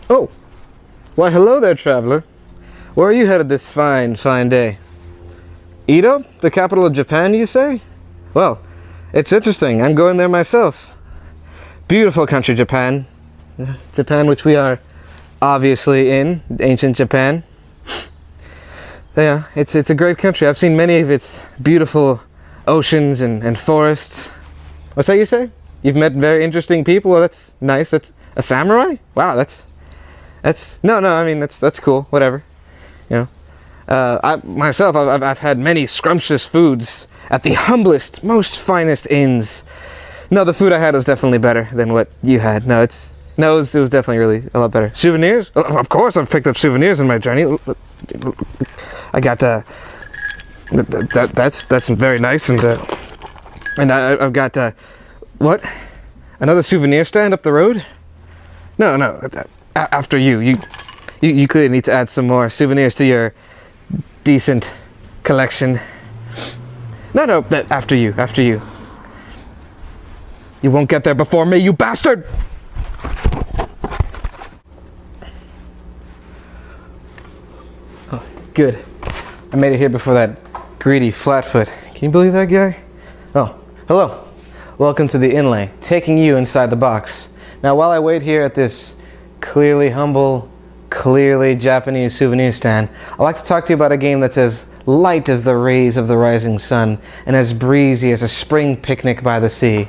Oh, why hello there, traveler. Where are you headed this fine, fine day? Edo, the capital of Japan, you say? Well, it's interesting. I'm going there myself. Beautiful country, Japan. Japan, which we are obviously in, ancient Japan. Yeah, it's a great country. I've seen many of its beautiful oceans and forests. What's that you say? You've met very interesting people? Well, that's nice. That's a samurai? Wow, that's no, I mean, that's cool. Whatever. You know. I've had many scrumptious foods at the humblest, most finest inns. No, the food I had was definitely better than what you had. No, it was definitely really a lot better. Souvenirs? Of course, I've picked up souvenirs in my journey. I got that's very nice, and I've got what? Another souvenir stand up the road? No. After you clearly need to add some more souvenirs to your decent collection. No, after you. You won't get there before me, you bastard! Oh, good. I made it here before that greedy Flatfoot. Can you believe that guy? Oh, hello. Welcome to the inlay, taking you inside the box. Now, while I wait here at this clearly humble, clearly Japanese souvenir stand, I'd like to talk to you about a game that's as light as the rays of the rising sun and as breezy as a spring picnic by the sea.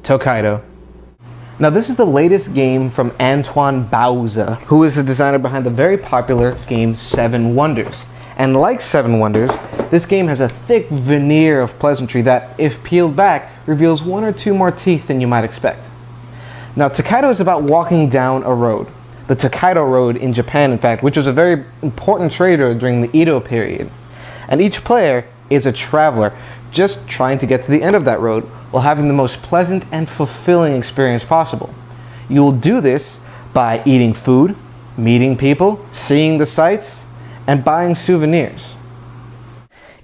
Tokaido. Now, this is the latest game from Antoine Bauza, who is the designer behind the very popular game Seven Wonders. And like Seven Wonders, this game has a thick veneer of pleasantry that, if peeled back, reveals one or two more teeth than you might expect. Now, Tokaido is about walking down a road. The Tokaido Road in Japan, in fact, which was a very important trade road during the Edo period. And each player is a traveler, just trying to get to the end of that road while having the most pleasant and fulfilling experience possible. You will do this by eating food, meeting people, seeing the sights, and buying souvenirs.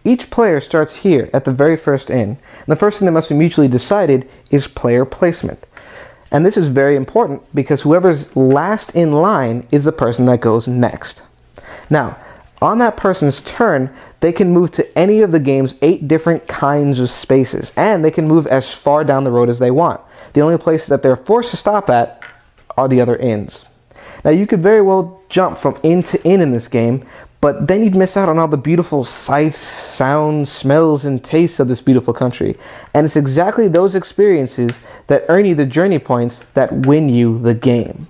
Each player starts here at the very first inn, and the first thing that must be mutually decided is player placement. And this is very important because whoever's last in line is the person that goes next. Now, on that person's turn, they can move to any of the game's 8 different kinds of spaces, and they can move as far down the road as they want. The only places that they're forced to stop at are the other inns. Now, you could very well jump from inn to inn in this game, but then you'd miss out on all the beautiful sights, sounds, smells, and tastes of this beautiful country. And it's exactly those experiences that earn you the journey points that win you the game.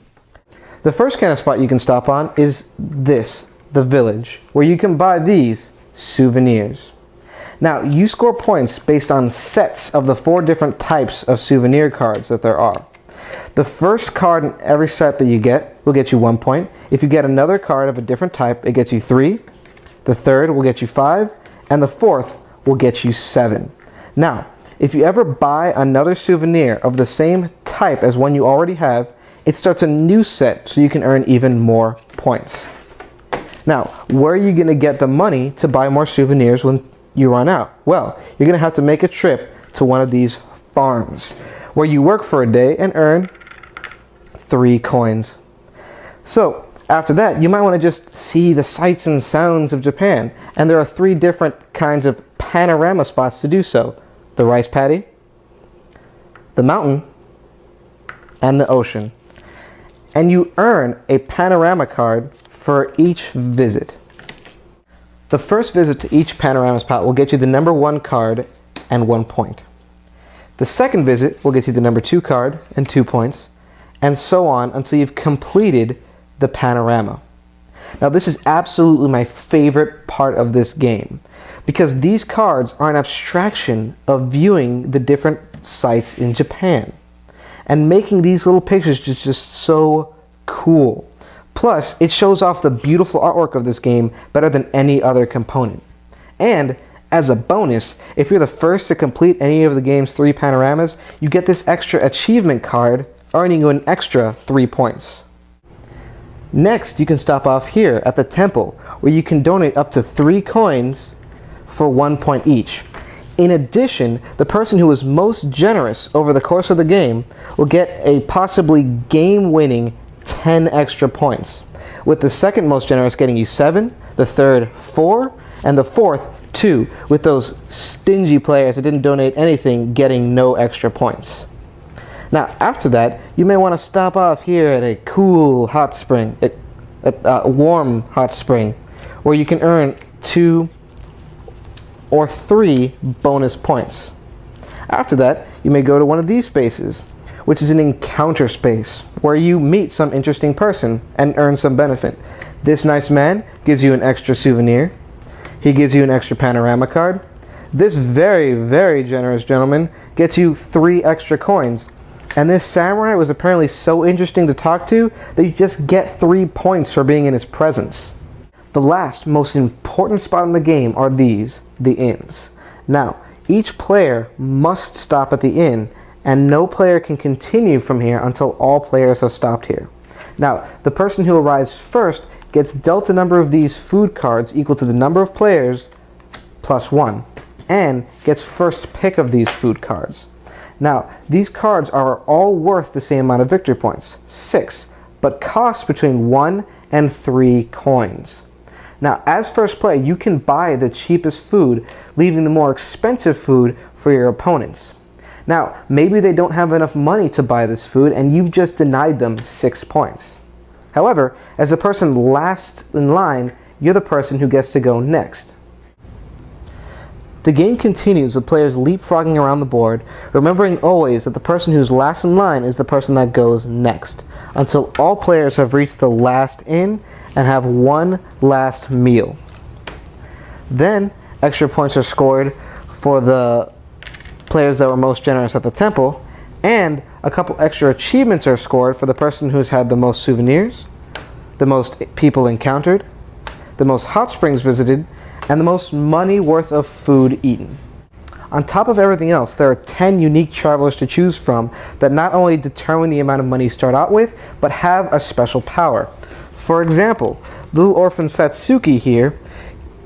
The first kind of spot you can stop on is this, the village, where you can buy these souvenirs. Now, you score points based on sets of the 4 different types of souvenir cards that there are. The first card in every set that you get will get you 1 point. If you get another card of a different type, it gets you 3. The third will get you 5. And the fourth will get you 7. Now, if you ever buy another souvenir of the same type as one you already have, it starts a new set so you can earn even more points. Now, where are you going to get the money to buy more souvenirs when you run out? Well, you're going to have to make a trip to one of these farms, where you work for a day and earn 3 coins. So, after that, you might want to just see the sights and sounds of Japan, and there are 3 different kinds of panorama spots to do so. The rice paddy, the mountain, and the ocean. And you earn a panorama card for each visit. The first visit to each panorama spot will get you the number 1 card and 1 point. The second visit will get you the number 2 card and 2 points, and so on until you've completed the panorama. Now, this is absolutely my favorite part of this game, because these cards are an abstraction of viewing the different sites in Japan. And making these little pictures is just so cool. Plus, it shows off the beautiful artwork of this game better than any other component. And as a bonus, if you're the first to complete any of the game's 3 panoramas, you get this extra achievement card, earning you an extra 3 points. Next, you can stop off here at the temple, where you can donate up to 3 coins for 1 point each. In addition, the person who is most generous over the course of the game will get a possibly game-winning 10 extra points, with the second most generous getting you 7, the third 4, and the fourth 2, with those stingy players that didn't donate anything getting no extra points. Now, after that, you may want to stop off here at a cool hot spring, a warm hot spring, where you can earn 2 or 3 bonus points. After that, you may go to one of these spaces, which is an encounter space, where you meet some interesting person and earn some benefit. This nice man gives you an extra souvenir. He gives you an extra panorama card. This very, very generous gentleman gets you 3 extra coins. And this samurai was apparently so interesting to talk to that you just get 3 points for being in his presence. The last, most important spot in the game are these, the inns. Now, each player must stop at the inn, and no player can continue from here until all players have stopped here. Now, the person who arrives first gets dealt a number of these food cards equal to the number of players plus 1, and gets first pick of these food cards. Now, these cards are all worth the same amount of victory points, 6, but cost between 1 and 3 coins. Now, as first player, you can buy the cheapest food, leaving the more expensive food for your opponents. Now, maybe they don't have enough money to buy this food, and you've just denied them 6 points. However, as the person last in line, you're the person who gets to go next. The game continues with players leapfrogging around the board, remembering always that the person who's last in line is the person that goes next, until all players have reached the last inn and have one last meal. Then, extra points are scored for the players that were most generous at the temple, and a couple extra achievements are scored for the person who's had the most souvenirs, the most people encountered, the most hot springs visited, and the most money worth of food eaten. On top of everything else, there are 10 unique travelers to choose from that not only determine the amount of money you start out with, but have a special power. For example, little orphan Satsuki here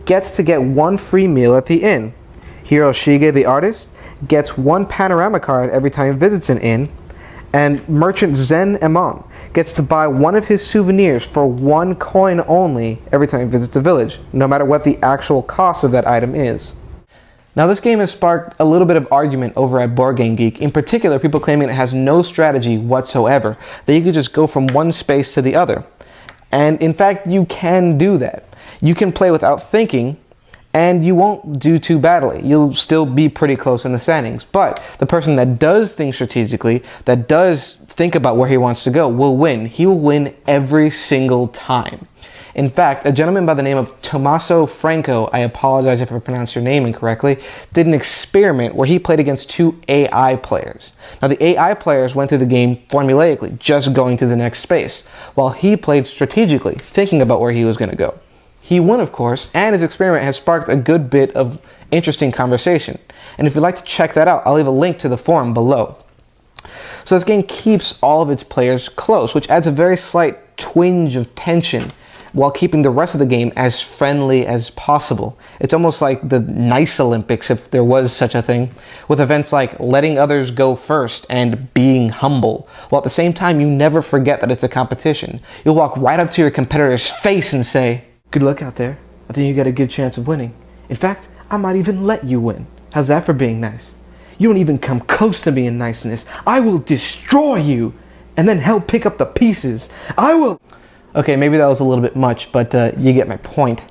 gets to get 1 free meal at the inn. Hiroshige the artist gets 1 panorama card every time he visits an inn, and merchant Zen Emon gets to buy 1 of his souvenirs for 1 coin only every time he visits a village, no matter what the actual cost of that item is. Now, this game has sparked a little bit of argument over at Board Game Geek, in particular people claiming it has no strategy whatsoever, that you could just go from one space to the other. And in fact, you can do that. You can play without thinking, and you won't do too badly. You'll still be pretty close in the standings. But the person that does think strategically, that does think about where he wants to go, will win. He will win every single time. In fact, a gentleman by the name of Tommaso Franco, I apologize if I pronounced your name incorrectly, did an experiment where he played against 2 AI players. Now, the AI players went through the game formulaically, just going to the next space, while he played strategically, thinking about where he was going to go. He won, of course, and his experiment has sparked a good bit of interesting conversation. And if you'd like to check that out, I'll leave a link to the forum below. So this game keeps all of its players close, which adds a very slight twinge of tension while keeping the rest of the game as friendly as possible. It's almost like the Nice Olympics, if there was such a thing, with events like letting others go first and being humble, while at the same time you never forget that it's a competition. You'll walk right up to your competitor's face and say, "Good luck out there. I think you got a good chance of winning. In fact, I might even let you win. How's that for being nice? You don't even come close to being niceness. I will destroy you and then help pick up the pieces. I will..." Okay, maybe that was a little bit much, but you get my point.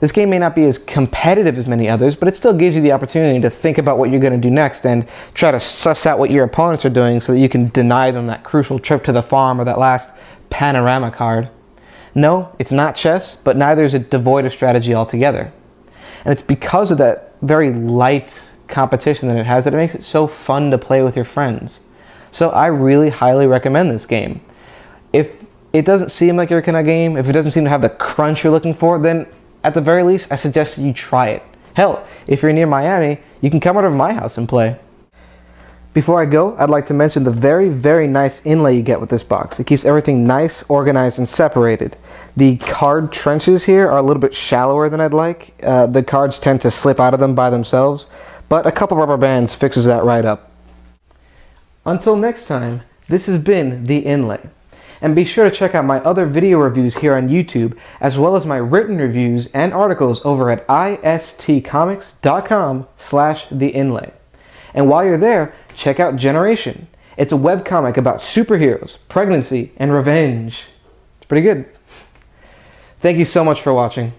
This game may not be as competitive as many others, but it still gives you the opportunity to think about what you're going to do next and try to suss out what your opponents are doing so that you can deny them that crucial trip to the farm or that last panorama card. No, it's not chess, but neither is it devoid of strategy altogether. And it's because of that very light competition that it has that it makes it so fun to play with your friends. So I really highly recommend this game. If it doesn't seem like your kind of game, if it doesn't seem to have the crunch you're looking for, then at the very least, I suggest that you try it. Hell, if you're near Miami, you can come over to my house and play. Before I go, I'd like to mention the very, very nice inlay you get with this box. It keeps everything nice, organized, and separated. The card trenches here are a little bit shallower than I'd like. The cards tend to slip out of them by themselves, but a couple rubber bands fixes that right up. Until next time, this has been The Inlay. And be sure to check out my other video reviews here on YouTube, as well as my written reviews and articles over at istcomics.com/theinlay. And while you're there, check out Generation. It's a webcomic about superheroes, pregnancy, and revenge. It's pretty good. Thank you so much for watching.